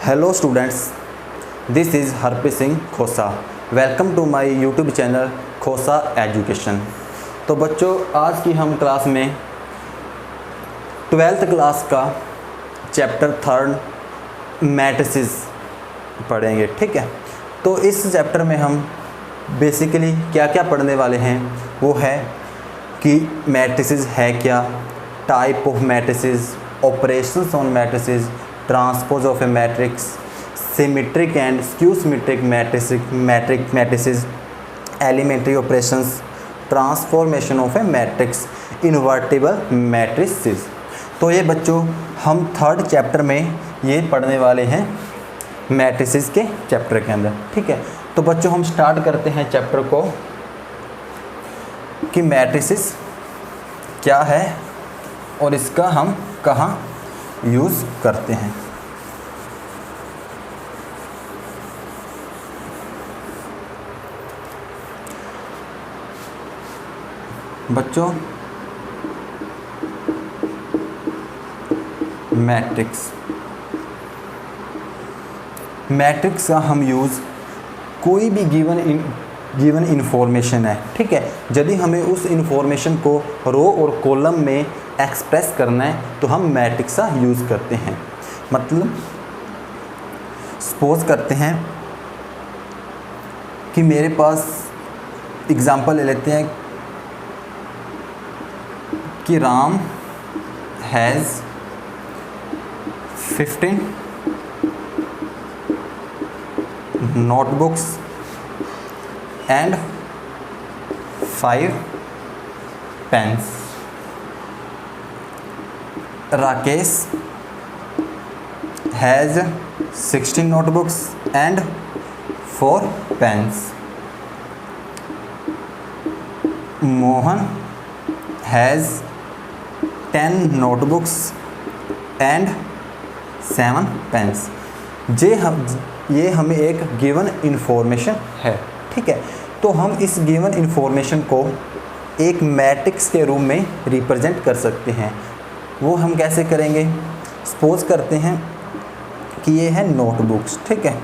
Hello students, this is Harpreet Singh Khosa. Welcome to my YouTube channel Khosa education. तो बच्चों, आज की हम क्लास में 12th क्लास का चैप्टर 3 मैट्रिसेस पढ़ेंगे। ठीक है, तो इस चैप्टर में हम बेसिकली क्या क्या पढ़ने वाले हैं वो है कि मैट्रिसेस है क्या, type of matrices, operations on matrices, transpose of a matrix, symmetric and skew symmetric matrices, elementary operations, transformation of a matrix, invertible matrices. तो ये बच्चों हम 3rd चैप्टर में ये पढ़ने वाले हैं मैट्रिसेस के चैप्टर के अंदर। ठीक है, तो बच्चों हम स्टार्ट करते हैं चैप्टर को कि मैट्रिसेस क्या है और इसका हम कहाँ यूज़ करते हैं। बच्चों, मैट्रिक्स का हम यूज़ कोई भी गिवन इन्फॉर्मेशन है। ठीक है, यदि हमें उस इन्फॉर्मेशन को रो और कॉलम में एक्सप्रेस करना है तो हम मैट्रिक्स का यूज़ करते हैं। मतलब सपोज करते हैं कि मेरे पास एग्ज़ाम्पल ले लेते हैं कि Ram has 15 notebooks and 5 pens. Rakesh has 16 notebooks and 4 pens. Mohan has 10 notebooks and 7 pens. ये हमें एक गिवन इन्फॉर्मेशन है। ठीक है, तो हम इस गिवन इन्फॉर्मेशन को एक मैट्रिक्स के रूप में रिप्रेजेंट कर सकते हैं। वो हम कैसे करेंगे? सपोज करते हैं कि ये है नोटबुक्स। ठीक है,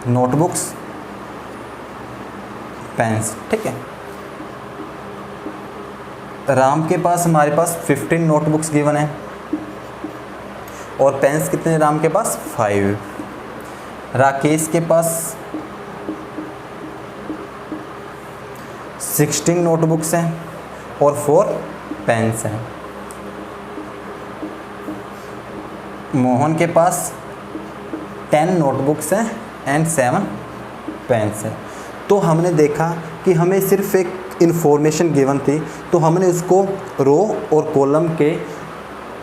नोटबुक्स, पेन्स। ठीक है, राम के पास हमारे पास 15 नोटबुक्स गिवन है और पेन्स कितने राम के पास? 5। राकेश के पास 16 नोटबुक्स हैं और 4 पेन्स हैं। मोहन के पास 10 नोटबुक्स हैं एंड 7 पेन्स हैं। तो हमने देखा कि हमें सिर्फ एक इन्फॉर्मेशन गिवन थी, तो हमने उसको रो और कॉलम के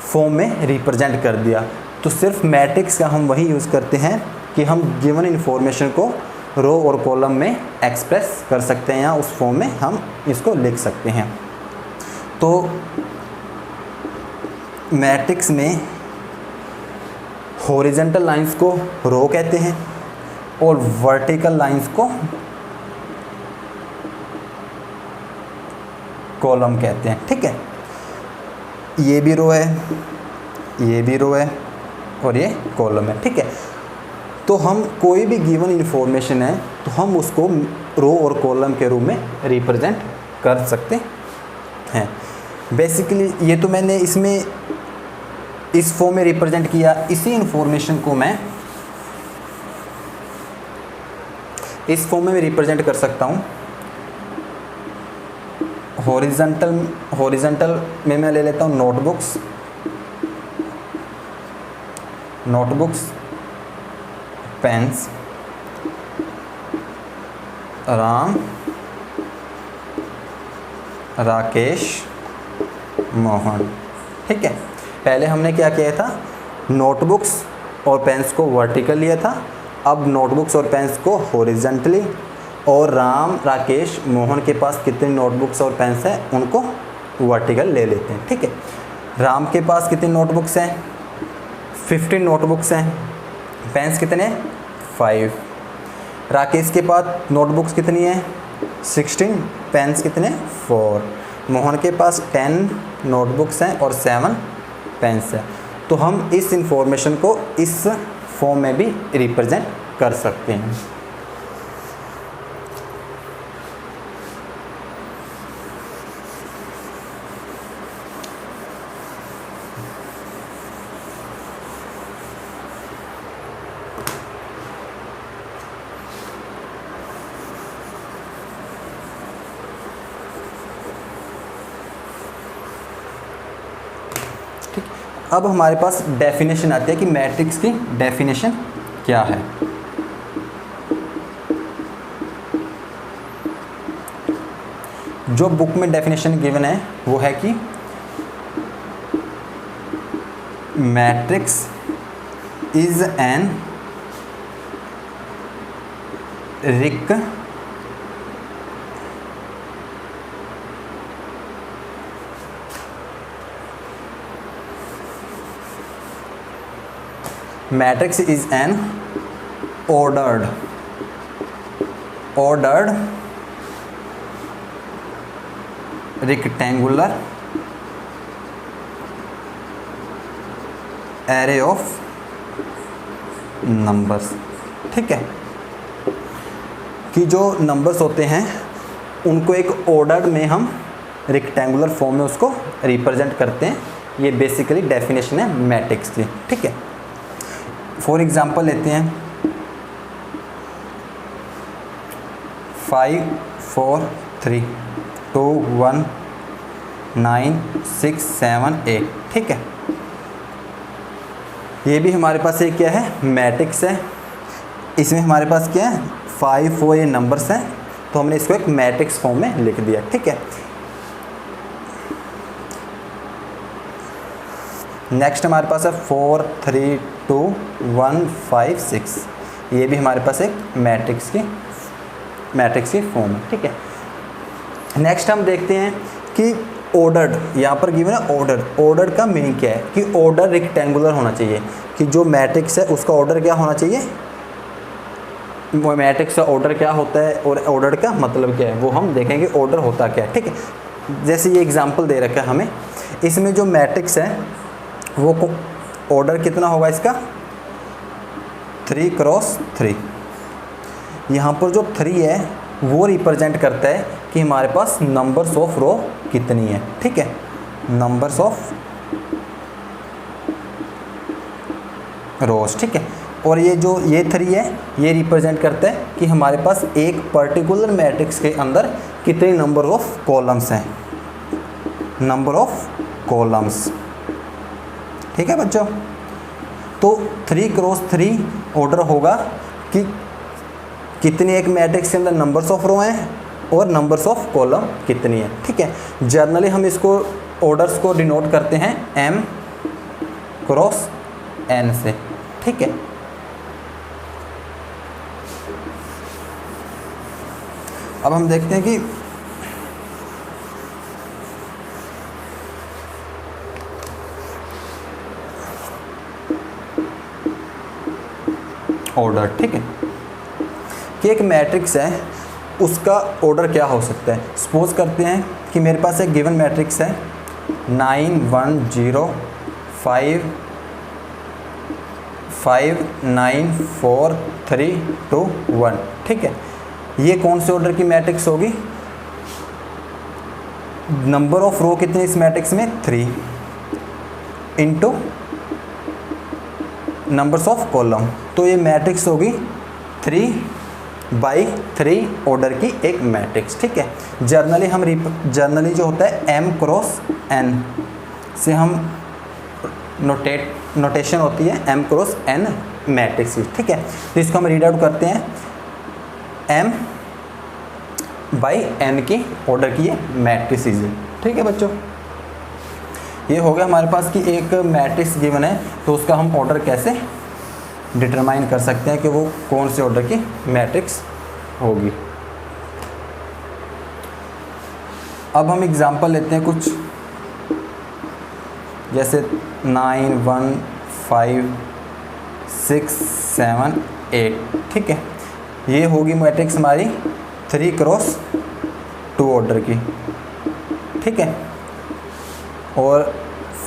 फॉर्म में रिप्रेजेंट कर दिया। तो सिर्फ मैट्रिक्स का हम वही यूज़ करते हैं कि हम गिवन इन्फॉर्मेशन को रो और कॉलम में एक्सप्रेस कर सकते हैं या उस फॉर्म में हम इसको लिख सकते हैं। तो मैट्रिक्स में हॉरिजॉन्टल लाइंस को रो कहते हैं और वर्टिकल लाइंस को कॉलम कहते हैं। ठीक है, ये भी रो है, ये भी रो है और ये कॉलम है। ठीक है, तो हम कोई भी गिवन इन्फॉर्मेशन है तो हम उसको रो और कॉलम के रूप में रिप्रेजेंट कर सकते हैं। बेसिकली ये तो मैंने इसमें इस फॉर्म में रिप्रेजेंट किया। इसी इन्फॉर्मेशन को मैं इस फॉर्म में रिप्रेजेंट कर सकता हूँ। हॉरिजॉन्टल में मैं ले लेता हूँ नोटबुक्स, पेन्स, राम, राकेश, मोहन। ठीक है, पहले हमने क्या किया था? नोटबुक्स और पेन्स को वर्टिकल लिया था। अब नोटबुक्स और पेन्स को हॉरिजॉन्टली, और राम, राकेश, मोहन के पास कितने नोटबुक्स और पेन्स हैं उनको वर्टिकल ले लेते हैं। ठीक है, राम के पास कितने नोटबुक्स हैं? 15 नोटबुक्स हैं। पेन्स कितने? 5। राकेश के पास नोटबुक्स कितनी हैं? 16। पेन्स कितने? 4। मोहन के पास 10 नोटबुक्स हैं और 7 पेन्स हैं। तो हम इस इंफॉर्मेशन को इस फॉर्म में भी रिप्रेजेंट कर सकते हैं। अब हमारे पास डेफिनेशन आती है कि मैट्रिक्स की डेफिनेशन क्या है। जो बुक में डेफिनेशन गिवन है वो है कि matrix is an matrix is an ordered rectangular array of numbers। ठीक है, कि जो नंबर्स होते हैं उनको एक ऑर्डर में हम रेक्टेंगुलर फॉर्म में उसको रिप्रेजेंट करते हैं। ये बेसिकली डेफिनेशन है मैट्रिक्स की। ठीक है, फॉर एग्जांपल लेते हैं 5 4 3 2 1 9 6 7 8। ठीक है, ये भी हमारे पास एक क्या है, मैट्रिक्स है। इसमें हमारे पास क्या है, 5 4 ये नंबर्स हैं, तो हमने इसको एक मैट्रिक्स फॉर्म में लिख दिया। ठीक है, नेक्स्ट हमारे पास है 4 3 2 1 5 6। ये भी हमारे पास एक मैट्रिक्स की फॉर्म है। ठीक है, नेक्स्ट हम देखते हैं कि ऑर्डर्ड, यहाँ पर गिवन है ऑर्डर का मीनिंग क्या है कि ऑर्डर रेक्टेंगुलर होना चाहिए, कि जो मैट्रिक्स है उसका ऑर्डर क्या होना चाहिए, वो मैट्रिक्स का ऑर्डर क्या होता है और ऑर्डर का मतलब क्या है वो हम देखेंगे ऑर्डर होता क्या है। ठीक है, जैसे ये एग्जांपल दे रखा है हमें, इसमें जो मैट्रिक्स है वो ऑर्डर कितना होगा इसका, 3 क्रॉस 3। यहाँ पर जो 3 है वो रिप्रेजेंट करता है कि हमारे पास नंबर्स ऑफ रो कितनी है। ठीक है, नंबर्स ऑफ रोज। ठीक है, और ये 3 है ये रिप्रेजेंट करता है कि हमारे पास एक पर्टिकुलर मैट्रिक्स के अंदर कितने नंबर ऑफ कॉलम्स हैं, नंबर ऑफ कॉलम्स। ठीक है बच्चों, तो 3 क्रॉस 3 ऑर्डर होगा कि कितनी एक मैट्रिक्स के अंदर नंबर्स ऑफ रो हैं और नंबर्स ऑफ कॉलम कितनी है। ठीक है, जनरली हम इसको ऑर्डर्स को डिनोट करते हैं m क्रॉस n से। ठीक है, अब हम देखते हैं कि ऑर्डर। ठीक है, कि एक मैट्रिक्स है उसका ऑर्डर क्या हो सकता है। सपोज करते हैं कि मेरे पास एक गिवन मैट्रिक्स है 9 1 0 5 5 9 4 3 2 1। ठीक है, ये कौन से ऑर्डर की मैट्रिक्स होगी, नंबर ऑफ रो कितने इस मैट्रिक्स में 3 इंटू नंबर्स ऑफ कॉलम, तो ये मैट्रिक्स होगी 3/3 ऑर्डर की एक मैट्रिक्स। ठीक है, जर्नली जो होता है m क्रॉस n से हम नोटेशन होती है m क्रॉस n मैट्रिक्स की। ठीक है, तो इसको हम रीड आउट करते हैं m/n की ऑर्डर की ये मैट्रिक्स है। ठीक है बच्चों, ये हो गया हमारे पास कि एक मैट्रिक्स गिवन है तो उसका हम ऑर्डर कैसे डिटरमाइन कर सकते हैं कि वो कौन से ऑर्डर की मैट्रिक्स होगी। अब हम एग्जांपल लेते हैं कुछ, जैसे 9 1 5 6 7 8। ठीक है, ये होगी मैट्रिक्स हमारी 3 क्रॉस 2 ऑर्डर की। ठीक है, और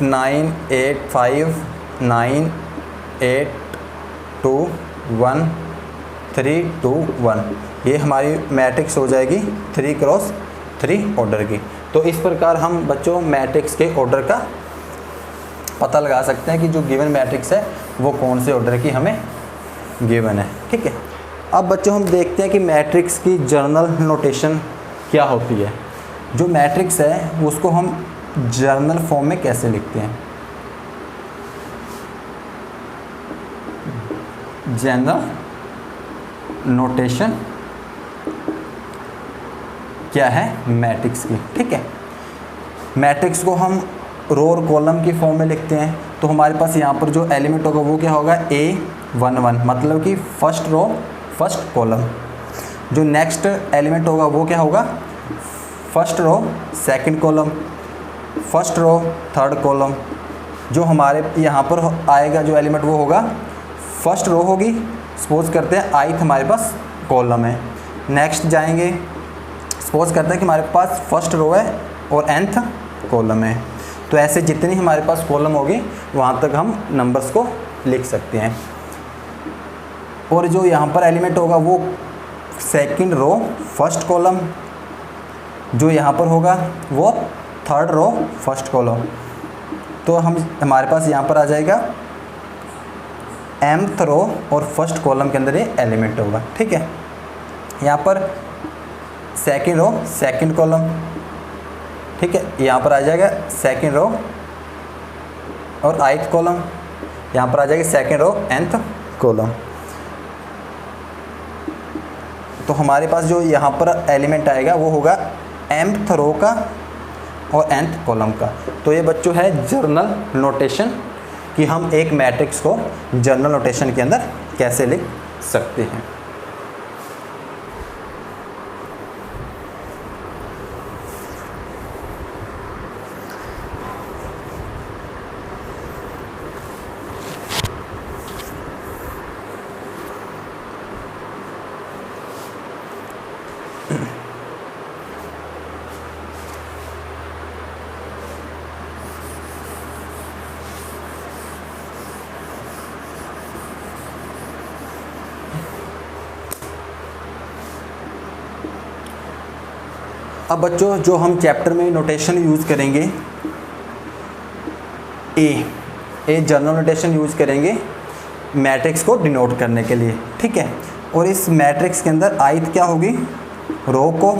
9 8 5 9 8 2 1 3 2 1, ये हमारी मैट्रिक्स हो जाएगी 3 क्रॉस 3 ऑर्डर की। तो इस प्रकार हम बच्चों मैट्रिक्स के ऑर्डर का पता लगा सकते हैं कि जो गिवन मैट्रिक्स है वो कौन से ऑर्डर की हमें गिवन है। ठीक है, अब बच्चों हम देखते हैं कि मैट्रिक्स की जर्नल नोटेशन क्या होती है। जो मैट्रिक्स है उसको हम जर्नल फॉर्म में कैसे लिखते हैं। जनरल नोटेशन क्या है मैट्रिक्स की। ठीक है, मैट्रिक्स को हम रो और कॉलम की फॉर्म में लिखते हैं। तो हमारे पास यहाँ पर जो एलिमेंट होगा वो क्या होगा, A11, मतलब कि फर्स्ट रो फर्स्ट कॉलम। जो नेक्स्ट एलिमेंट होगा वो क्या होगा, first row second column, first row third column. जो हमारे यहाँ पर आएगा जो एलिमेंट वो होगा फर्स्ट रो होगी, सपोज करते हैं आइथ हमारे पास कॉलम है। नेक्स्ट जाएंगे, सपोज करते हैं कि हमारे पास फर्स्ट रो है और nth कॉलम है। तो ऐसे जितनी हमारे पास कॉलम होगी वहाँ तक हम नंबर्स को लिख सकते हैं। और जो यहाँ पर एलिमेंट होगा वो सेकंड रो फर्स्ट कॉलम, जो यहाँ पर होगा वो थर्ड रो फर्स्ट कॉलम। तो हमारे पास यहाँ पर आ जाएगा mth रो और फर्स्ट कॉलम के अंदर ये एलिमेंट होगा। ठीक है, यहाँ पर सेकंड रो सेकंड कॉलम। ठीक है, यहाँ पर आ जाएगा सेकंड रो और आइथ कॉलम, यहाँ पर आ जाएगी सेकंड रो nth कॉलम। तो हमारे पास जो यहाँ पर एलिमेंट आएगा वो होगा mth रो का और nth कॉलम का। तो ये बच्चों है जर्नल नोटेशन कि हम एक मैट्रिक्स को जर्नल नोटेशन के अंदर कैसे लिख सकते हैं। अब बच्चों जो हम चैप्टर में नोटेशन यूज़ करेंगे, ए जर्नल नोटेशन यूज़ करेंगे मैट्रिक्स को डिनोट करने के लिए। ठीक है, और इस मैट्रिक्स के अंदर आइथ क्या होगी, रो को,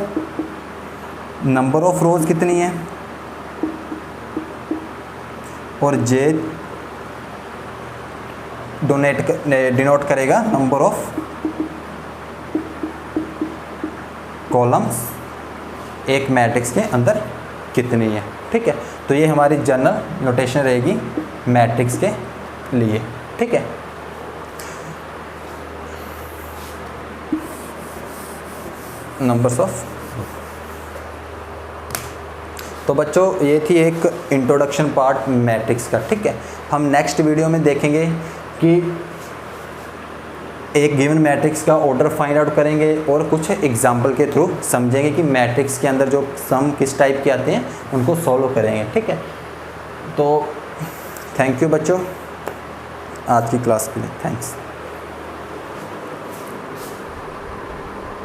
नंबर ऑफ रोज कितनी है, और जे डिनोट करेगा नंबर ऑफ कॉलम्स एक मैट्रिक्स के अंदर कितनी है। ठीक है, तो ये हमारी जनरल नोटेशन रहेगी मैट्रिक्स के लिए। ठीक है, नंबर्स ऑफ। तो बच्चों ये थी एक इंट्रोडक्शन पार्ट मैट्रिक्स का। ठीक है, हम नेक्स्ट वीडियो में देखेंगे कि एक गिवन मैट्रिक्स का ऑर्डर फाइंड आउट करेंगे और कुछ एग्जाम्पल के थ्रू समझेंगे कि मैट्रिक्स के अंदर जो सम किस टाइप के आते हैं उनको सॉल्व करेंगे। ठीक है, तो थैंक यू बच्चों आज की क्लास के लिए, थैंक्स।